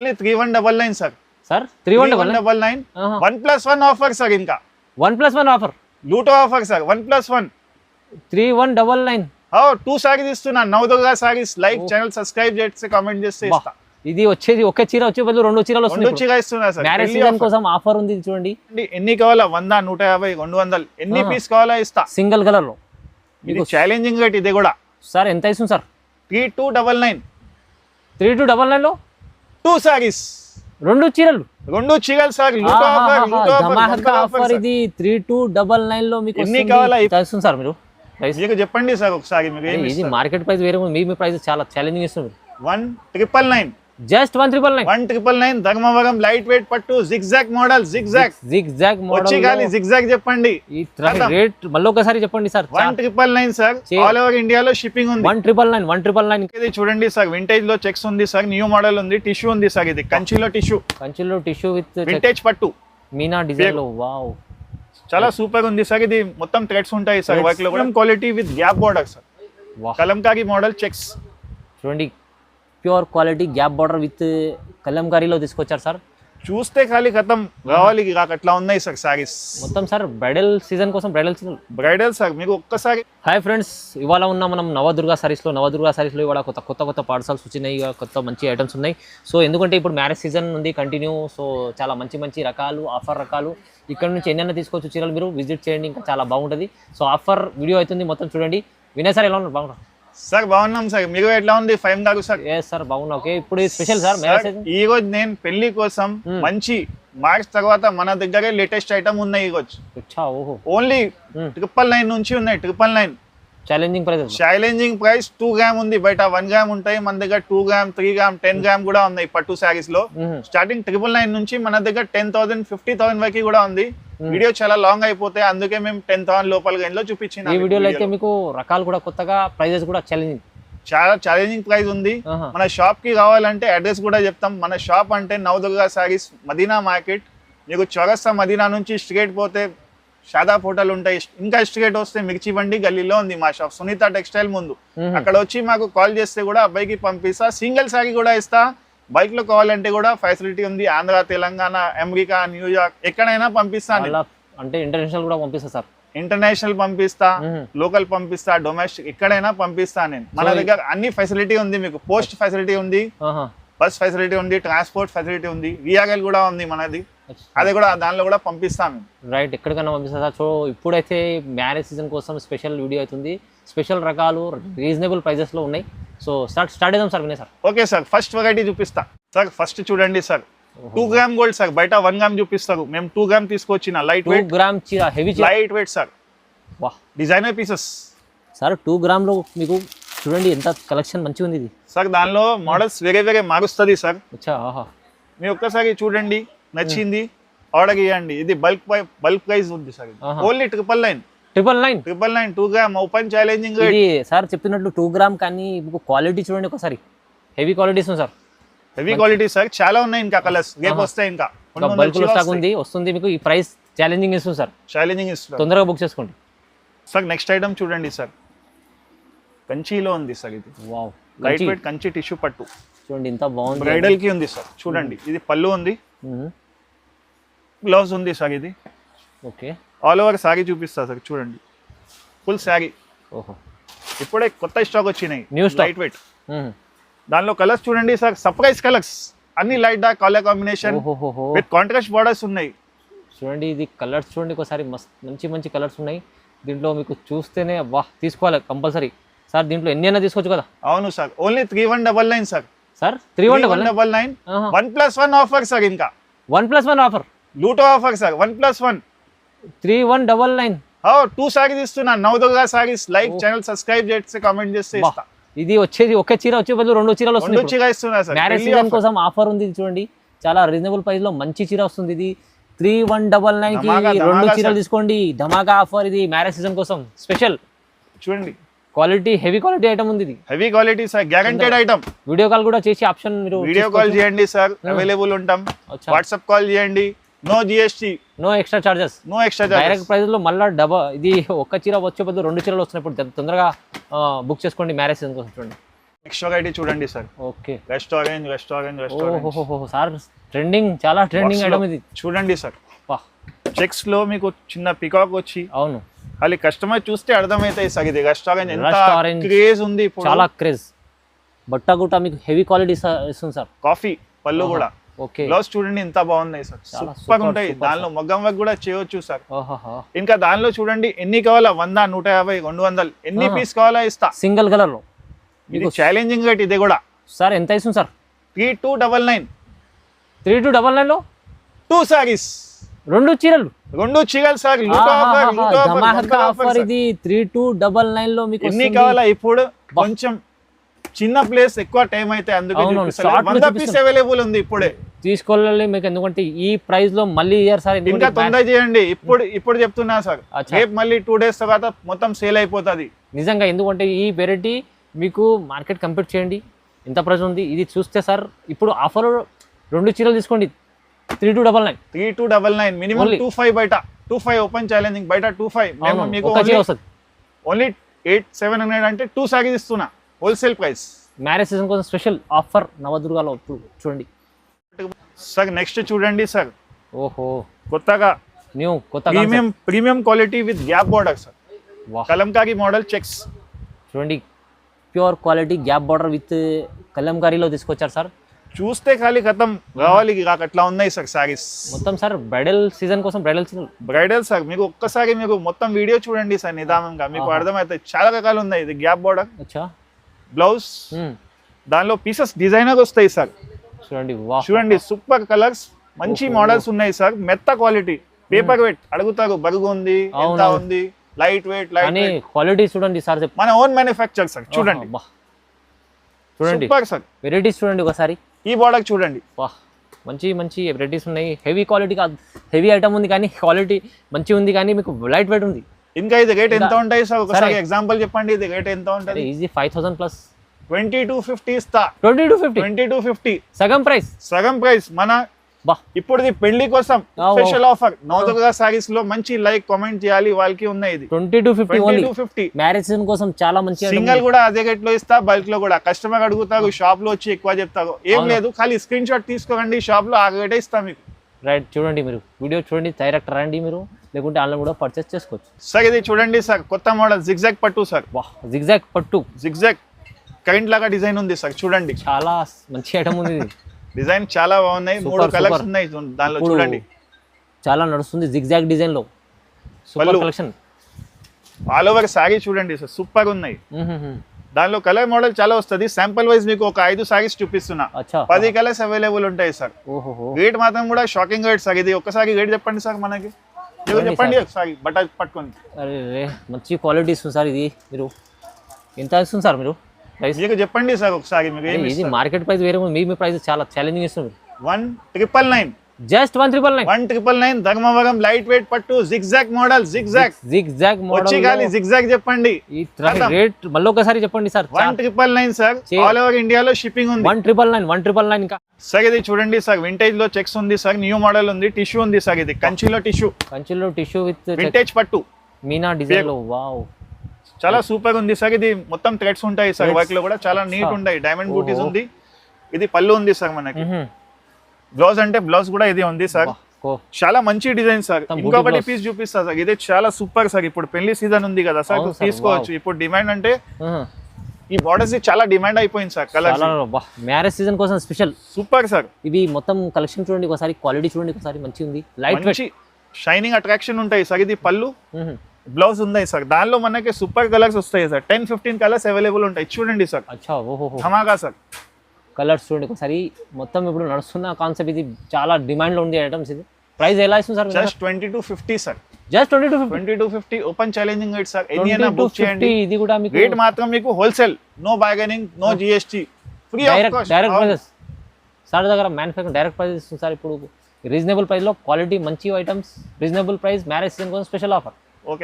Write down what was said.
3199 sir. Sir 3199 1+1 offer sir. ఇంకా 1+1 offer, లూటో offer sir. 1+1 3199. 2 sarees ఇస్తున్నా. Navadurga saris. Like channel subscribe చేస్తే comment చేస్తే ఇస్తా. ఇది వచ్చేది ఒక చీర వచ్చే బదులు 2 చీరలు వస్తుంది. 2 చీర ఇస్తున్నా సార్. మ్యారేజ్ సీజన్ కోసం ఆఫర్ ఉంది చూడండి. ఎన్ని కావాలా? 100, 150, 200 ఎన్ని పీస్ కావాలా ఇస్తా. సింగిల్ కలర్ లో. ఇది ఛాలెంజింగ్ రేట్ ఇది కూడా. సార్ ఎంత ఇస్తుంది సార్? 3299. 3299 లో 2 సారీస్, 2 చీరలు. 2 చీరలు సార్. లూటో ఆఫర్, లూటో ధమాకా ఆఫర్. ఇది 3299 లో మీకు ఎన్ని కావాలా ఇస్తుంది సార్? మీరు మీకు చెప్పండి సార్ ఒకసారి. ఇది మార్కెట్ ప్రైస్ వేరే ఉంది, మీ ప్రైస్ చాలా ఛాలెంజింగ్ ఇస్తుంది. 1999. జస్ట్ 1999. 1999 ధర్మవరం లైట్ వెయిట్ పట్టు జిగ్జాగ్ మోడల్. జిగ్జాగ్ మోడల్ వచ్చి గాలి జిగ్జాగ్ చెప్పండి. ఈ రేట్ మళ్ళీ ఒకసారి చెప్పండి సార్. 1999 సార్. ఆల్ ఓవర్ ఇండియాలో షిప్పింగ్ ఉంది. 1999. ఇది చూడండి సార్. వింటేజ్ లో చెక్స్ ఉంది సార్. న్యూ మోడల్ ఉంది. టిష్యూ ఉంది సార్. ఇది కంచిలో టిష్యూ విత్ వింటేజ్ పట్టు మీనా డిజైన్ లో. వావ్, చాలా సూపర్ ఉంది సార్. ఇది మొత్తం థ్రెడ్స్ ఉంటాయి సార్. వర్క్ లో కూడా quality with gap border sir. Kalamkari model checks చూడండి. Pure quality gap border with కలంకారీలో తీసుకొచ్చారు సార్. చూస్తే ఖాళీ ఖతం రావాలి అట్లా ఉన్నాయి సార్ సారీస్ మొత్తం సార్. బ్రైడల్ సీజన్ కోసం బ్రైడల్ సార్. మీకు ఒక్కసారి హాయ్ ఫ్రెండ్స్, ఇవాళ ఉన్న మనం నవదుర్గా సారీస్లో ఇవాళ కొత్త పార్సల్స్ వచ్చినాయి. కొత్త మంచి ఐటమ్స్ ఉన్నాయి. సో ఎందుకంటే ఇప్పుడు మ్యారేజ్ సీజన్ ఉంది కంటిన్యూ. సో చాలా మంచి రకాలు, ఆఫర్ రకాలు ఇక్కడ నుంచి ఎన్నైనా తీసుకోవచ్చు చీరలు. మీరు విజిట్ చేయండి, ఇంకా చాలా బాగుంటుంది. సో ఆఫర్ వీడియో అవుతుంది, మొత్తం చూడండి. వినయ్ సార్ ఎలా ఉన్నారు? బాగున్నారు సార్. బాగున్నాం సార్. మీరు ఎట్లా ఉంది? ఫైమ్ కాదు సార్. సార్ బాగున్నా. ఓకే, ఇప్పుడు స్పెషల్ సార్ ఈ రోజు నేను పెళ్లి కోసం మంచి మార్చ్ తర్వాత మన దగ్గరే లేటెస్ట్ ఐటమ్ ఉన్నాయి. ఈ రోజు ఓన్లీ 999 నుంచి ఉన్నాయి. 999 ఛాలెంజింగ్ ప్రైస్. 2 గ్రామ్ ఉంది. బయట 1 గ్రామ్ ఉంటాయి. మన దగ్గర 2 గ్రామ్, 3 గ్రామ్, 10 గ్రామ్ కూడా ఉన్నాయి పట్టు శారీస్ లో. స్టార్టింగ్ 999 నుంచి మన దగ్గర 10,000, 50,000 వరకు కూడా ఉంది. వీడియో చాలా లాంగ్ అయిపోతే అందుకే మేము 10,000 లోపల రేంజ్ లో చూపించిన. ఈ వీడియోలో అయితే మీకు రకాలు కూడా కొత్తగా, ప్రైజెస్ కూడా చాలా ఛాలెంజింగ్ ప్రైస్ ఉంది. మన షాప్ కి కావాలంటే అడ్రస్ కూడా చెప్తాం. మన షాప్ అంటే నవదుర్గా సారీస్, మదీనా మార్కెట్. మీకు చౌరస్తా మదీనా నుంచి స్ట్రేట్ పోతే షాదాబ్ హోటల్ ఉంటాయి. ఇంకా స్ట్రేట్ వస్తే మిర్చి బండి గల్లీలో ఉంది మా షాప్, సునీత టెక్స్టైల్ ముందు. అక్కడ వచ్చి మాకు కాల్ చేస్తే కూడా అబ్బాయికి పంపిస్తా. సింగిల్ సారీ కూడా ఇస్తా. బైక్ లో కావాలంటే కూడా ఫెసిలిటీ ఉంది. ఆంధ్ర, తెలంగాణ, అమెరికా, న్యూయార్క్ ఎక్కడైనా పంపిస్తాను. అంటే ఇంటర్నేషనల్ కూడా పంపిస్తా సార్. ఇంటర్నేషనల్ పంపిస్తా, లోకల్ పంపిస్తా, డొమెస్టిక్ ఎక్కడైనా పంపిస్తా నేను. మన దగ్గర అన్ని ఫెసిలిటీ ఉంది. మీకు పోస్ట్ ఫెసిలిటీ ఉంది, బస్ ఫెసిలిటీ ఉంది, ట్రాన్స్పోర్ట్ ఫెసిలిటీ ఉంది, విఆర్ఎల్ కూడా ఉంది మనది. అది కూడా దానిలో కూడా పంపిస్తాను. రైట్, ఎక్కడికైనా పంపిస్తా సార్. సో ఇప్పుడైతే మ్యారేజ్ సీజన్ కోసం స్పెషల్ వీడియో అవుతుంది. స్పెషల్ రకాలు రీజనబుల్ ప్రైజెస్ లో ఉన్నాయి. సో స్టార్ట్ చేద్దాం sir. Vinay sir. Okay sir, first variety చూపిస్తా సార్. ఫస్ట్ చూడండి సార్. 2 gram gold sir. బయట 1 గ్రామ్ చూపిస్తారు, మేము 2 గ్రామ్ తీసుకొచ్చిన. లైట్ వెయిట్ 2 గ్రామ్ చీర, హెవీ లైట్ వెయిట్ సార్. వాహ్, డిజైనర్ పీసెస్ సార్. 2 గ్రామ్ లో మీకు చూడండి ఎంత కలెక్షన్ మంచిగా ఉంది ఇది సార్. దానిలో మోడల్స్ వేరే మారుస్తుంది సార్. మీరు ఒక్కసారి చూడండి, నచ్చింది ఆర్డర్ చేయండి. ఇది బల్క్ ప్రైస్ ఉంది sir. Only 999 2 gram open challenging rate. Sir చెప్పినట్లు 2 గ్రామ్, కానీ మీకు క్వాలిటీ చూడండి ఒకసారి. హెవీ క్వాలిటీ ఉంది సార్. Heavy quality sir. చాలా ఉన్నాయి ఇంకా కలర్స్. రేపు వస్తాయి. ఇంకా బల్క్ లో స్టాక్ ఉంది, వస్తుంది మీకు. ఈ ప్రైస్ ఛాలెంజింగ్ ఇస్తుంది సార్. ఛాలెంజింగ్ ఇస్తుంది, తొందరగా బుక్ చేసుకోండి సార్. నెక్స్ట్ ఐటమ్ చూడండి సార్. కంచిలో ఉంది సార్. ఇది wow, light weight Kanchi tissue పట్టు చూడండి ఎంత బాగుంది. బ్రైడల్ కి ఉంది సార్. చూడండి, ఇది పళ్ళు ఉంది, గ్లౌజ్ ఉంది సార్. ఇది ఓకే, ఆల్ ఓవర్ సారీ చూపిస్తా సార్. చూడండి, ఫుల్ సారీ. ఓహో, ఇప్పుడే కొత్త స్టాక్ వచ్చినాయి, న్యూ స్టాక్. Light weight. దానిలో కలర్స్ చూడండి సార్. సర్ప్రైజ్ కలర్స్ అన్ని light dark colour combination with contrast borders ఉన్నాయి. చూడండి, ఇది కలర్స్ చూడండి ఒకసారి. మంచి కలర్స్ ఉన్నాయి దీంట్లో. మీకు చూస్తేనే వాహ్, తీసుకోవాలి కంపల్సరీ సార్. దీంట్లో ఎన్ని అయినా తీసుకోవచ్చు కదా? అవును sir. Only 3199 sir. Sir 3199. 1+1 offer sir. ఇంకా 1+1 ఆఫర్, లూటో ఆఫర్ సార్. 1+1 3199. 2 సారీస్ ఇస్తున్నా. Navadurga saris. Like channel subscribe చేస్తే కామెంట్ చేస్తే ఇస్తా. ఇది వచ్చేది ఒక చీర వచ్చే బదులు 2 చీరలు వస్తుంది. 2 చీర ఇస్తున్నా సార్. మ్యారేజ్ సీజన్ కోసం ఆఫర్ ఉంది. చూడండి, చాలా రీజనబుల్ ప్రైస్ లో మంచి చీర వస్తుంది. ఇది 3199 కి 2 చీరలు తీసుకోండి. ధమాకా ఆఫర్. ఇది మ్యారేజ్ సీజన్ కోసం స్పెషల్. చూడండి, క్వాలిటీ, హెవీ క్వాలిటీ ఐటమ్ ఉంది. ఇది heavy quality sir, guaranteed item. Video call కూడా చేసి ఆప్షన్, మీరు వీడియో కాల్ చేయండి సార్, అవైలబుల్ ఉంటాం. వాట్సాప్ కాల్ చేయండి. No GST, no extra charges. Direct price లో మళ్ళీ ఇది ఒక చీర వచ్చే బదులు 2 చీరలు వస్తున్నాయి. ఇప్పుడు తొందరగా బుక్ చేసుకోండి మ్యారేజ్ సీజన్ కోసం. చూడండి, నెక్స్ట్ వెరైటీ చూడండి సార్, ఓకే. రెస్టారెంట్ ఓహో సార్, ట్రెండింగ్, చాలా ట్రెండింగ్ ఐటమ్ ఇది. చూడండి సార్, వా, చెక్స్ లో మీకు చిన్న పికాక్ వచ్చి, అవును, అది కస్టమర్ చూస్తే అర్థమైతాయి సార్ ఇది రెస్టారెంట్ ఎంత రెస్టారెంట్ క్రేజ్ ఉంది ఇప్పుడు. చాలా క్రేజ్. బట్ట గుట్ట మీకు హెవీ క్వాలిటీ ఇస్తుంది సార్. కాఫీ పళ్ళు కూడా, ఓకే. గ్లౌస్ చూడండి ఎంత బాగున్నాయి సార్, సూపర్ ఉంటాయి. దానిలో మగ్గం వర్క్ కూడా చేయొచ్చు సార్. ఓహో, ఇంకా దానిలో చూడండి ఎన్ని కావాలా, 100, 150, 200 ఎన్ని పీస్ కావాలా ఇస్తా. సింగిల్ కలర్ లో ఇది ఛాలెంజింగ్ రేట్ ఇది కూడా. సార్ ఎంత ఇస్తుంది సార్? 3299. 3299 లో 2 సారీస్, 2 చీరలు సార్. ఆఫర్ ఇది 3299 లో మీకు ఎన్ని కావాలా. ఇప్పుడు కొంచెం చిన్న ప్లేస్, ఎక్కువ టైం అయితే అందుకే 100 పీస్ అవైలబుల్ ఉంది ఇప్పుడే తీసుకోవాలి మీకు. ఎందుకంటే ఈ ప్రైస్ లో మళ్ళీ ఇయర్ సార్, ఇంకా తొందర చేయండి. ఇప్పుడు చెప్తున్నా సార్, రేపు మళ్ళీ 2 days తర్వాత మొత్తం సేల్ అయిపోతుంది నిజంగా. ఎందుకంటే ఈ వెరైటీ మీకు మార్కెట్ కంపీట్ చేయండి, ఎంత ప్రైస్ ఉంది ఇది చూస్తే సార్. ఇప్పుడు ఆఫర్ 2 చీరలు తీసుకోండి 3299. 3299 మినిమం 25 బయట, 25 ఓపెన్ ఛాలెంజింగ్ బయట 25. మేము మీకు ఓన్లీ 8700 అంటే 2 సారీస్ ఇస్తున్నా హోల్సేల్ ప్రైస్. మ్యారేజ్ సీజన్ కోసం స్పెషల్ ఆఫర్ నవదుర్గాలో చూడండి సార్. నెక్స్ట్ చూడండి సార్, ఓహో కొత్తగా కొత్త premium quality with gap border sir. Kalamkari model checks చూడండి, pure quality gap border with కలంకారీలో తీసుకొచ్చారు సార్. చూస్తే ఖాళీ ఖతం రావాలి అట్లా ఉన్నాయి సార్ సారీస్ మొత్తం సార్. బ్రైడల్ సీజన్ కోసం బ్రైడల్ సార్. మీకు ఒక్కసారి మీకు మొత్తం వీడియో చూడండి సార్ నిదానంగా, మీకు అర్థమవుతాయి. చాలా రకాలు ఉన్నాయి. ఇది గ్యాప్ బార్డర్, బ్లౌజ్, దానిలో పీసెస్ డిజైనర్ వస్తాయి సార్. చూడండి సూపర్ కలర్స్, మంచి మోడల్స్ ఉన్నాయి సార్. మెత్త క్వాలిటీ, పేపర్ వెయిట్ అడుగుతారు, బరుగు ఉంది, ఎంత ఉంది, లైట్ వెయిట్ క్వాలిటీ చూడండి సార్. మన ఓన్ మ్యానుఫ్యాక్చర్ సార్. చూడండి సూపర్ సార్. వెరైటీస్ చూడండి ఒకసారి. ఈ బార్డర్ చూడండి, మంచి వెరైటీస్ ఉన్నాయి. హెవీ క్వాలిటీ కాదు, హెవీ ఐటమ్ ఉంది కానీ క్వాలిటీ మంచి ఉంది, కానీ మీకు లైట్ వెయిట్ ఉంది. ఇంకా ఇది రేట్ ఎంత ఉంటాయి సార్? ఒకసారి ఎగ్జాంపుల్ చెప్పండి, ఇది రేట్ ఎంత ఉంటుంది? Easy 5000 plus. 2250 ఇస్తా. 2250 సగం ప్రైస్ మన ఇప్పుడు పెళ్లి కోసం స్పెషల్ ఆఫర్. నవదుర్గా సారీస్ లో మంచి లైక్ కామెంట్ చేయాలి, వాళ్ళకి ఉన్నాయి. ఇది 2250 మ్యారేజ్ సీజన్ కోసం చాలా మంచి. సింగిల్ కూడా అదే రేట్ లో ఇస్తా, బల్క్ లో కూడా. కస్టమర్ అడుగుతారు, షాప్ లో వచ్చి ఎక్కువ చెప్తారు. ఏం లేదు, ఖాళీ స్క్రీన్ షాట్ తీసుకోండి, షాప్ లో ఆ రేటే ఇస్తా మీకు. రైట్, చూడండి మీరు వీడియో చూడండి, డైరెక్ట్ రండి మీరు, లేకుంటే ఆన్లైన్ కూడా పర్చేస్ చేసుకోవచ్చు సార్. ఇది చూడండి సార్, కొత్త మోడల్ జిగ్జాగ్ పట్టు సార్. జిగ్జాగ్ పట్టు, జిగ్జాగ్ కరెంట్ లాగా డిజైన్ ఉంది సార్. చూడండి చాలా మంచి ఐటమ్ ఉంది. డిజైన్ చాలా బాగున్నాయి. 3 కలర్స్ ఉన్నాయి దానిలో. చూడండి చాలా నడుస్తుంది జిగ్జాగ్ డిజైన్ లో. Super collection all over sorry చూడండి సార్, సూపర్ ఉన్నాయి. దానిలో కలర్ మోడల్ చాలా వస్తుంది. శాంపుల్ వైజ్ మీకు ఒక 5 సారీస్ చూపిస్తున్నా. 10 కలర్స్ అవైలబుల్ ఉంటాయి సార్. రేట్ మాత్రం కూడా షాకింగ్ రేట్ సార్. ఇది ఒక్కసారి రేట్ చెప్పండి సార్ మనకి. చెప్పండి ఒకసారి బట్ట పట్టుకోండి. అరే మంచి క్వాలిటీ ఇస్తుంది సార్. ఇది మీరు ఎంత ఇస్తుంది సార్ మీరు? మీకు చెప్పండి సార్ ఒకసారి. ఇది మార్కెట్ ప్రైస్ వేరే, మీ ప్రైస్ చాలా ఛాలెంజింగ్ ఇస్తుంది. 1999, జస్ట్ 1999 ధర్మవరం లైట్ వెయిట్ పట్టు జిగ్జాగ్ మోడల్. జిగ్జాగ్ వచ్చి ఖాళీ జిగ్జాగ్ చెప్పండి. రేట్ మళ్ళీ ఒకసారి చెప్పండి సార్. 1999 సార్. ఆల్ ఓవర్ ఇండియాలో షిప్పింగ్ ఉంది. 1999 ఇంకా సార్. ఇది చూడండి సార్, వింటేజ్ లో చెక్స్ ఉంది సార్. న్యూ మోడల్ ఉంది, టిష్యూ ఉంది సార్. ఇది కంచిలో టిష్యూ విత్ వింటేజ్ పట్టు మీనా డిజైన్ లో. వావ్, చాలా సూపర్ ఉంది సార్. ఇది మొత్తం థ్రెడ్స్ ఉంటాయి సార్. వర్క్ లో కూడా చాలా నీట్ ఉంటాయి. డైమండ్ బూటీస్ ఉంది. ఇది పళ్ళు ఉంది సార్ మనకి. బ్లౌజ్ అంటే బ్లౌజ్ కూడా ఇది ఉంది సార్. చాలా మంచి డిజైన్ సార్. ఇంకొకటి పీస్ చూపిస్తా సార్. ఇది చాలా సూపర్ సార్. ఇప్పుడు పెళ్లి సీజన్ ఉంది కదా సార్, తీసుకోవచ్చు. ఇప్పుడు డిమాండ్ అంటే ఈ బార్డర్స్ చాలా డిమాండ్ అయిపోయింది సార్. కలర్ మ్యారేజ్ సీజన్ కోసం స్పెషల్ సూపర్ సార్. ఇది మొత్తం కలెక్షన్ చూడండి ఒకసారి, క్వాలిటీ చూడండి ఒకసారి, మంచి ఉంది. లైట్ వెయిట్, షైనింగ్ అట్రాక్షన్ ఉంటాయి సార్. ఇది పళ్ళు, బ్లౌజ్ ఉన్నాయి సార్. దానిలో మనకి సూపర్ కలర్స్ వస్తాయి సార్. 10-15 కలర్స్ అవైలబుల్ ఉంటాయి. చూడండి సార్, ధమాకా సార్. కలర్స్ చూడండి ఒకసారి. మొత్తం ఇప్పుడు నడుస్తున్న కాన్సెప్ట్ ఇది, చాలా డిమాండ్ లో ఉంది ఐటమ్స్. ఇది ప్రైస్ ఎలా ఇస్తుంది sir? Just 2250 sir. Just 2250 open challenging rate sir. Any అయినా బుక్ చేయండి. ఇది కూడా మీకు రేట్ మాత్రం మీకు wholesale, no bargaining, no GST, free of cost. Direct prices sir దగ్గర. మ్యానుఫ్యాక్చరింగ్ డైరెక్ట్ ప్రైస్ ఇస్తుంది సార్. ఇప్పుడు రీజనబుల్ ప్రైస్ లో క్వాలిటీ మంచి items, reasonable price. Marriage season కోసం స్పెషల్ ఆఫర్. ఓకే.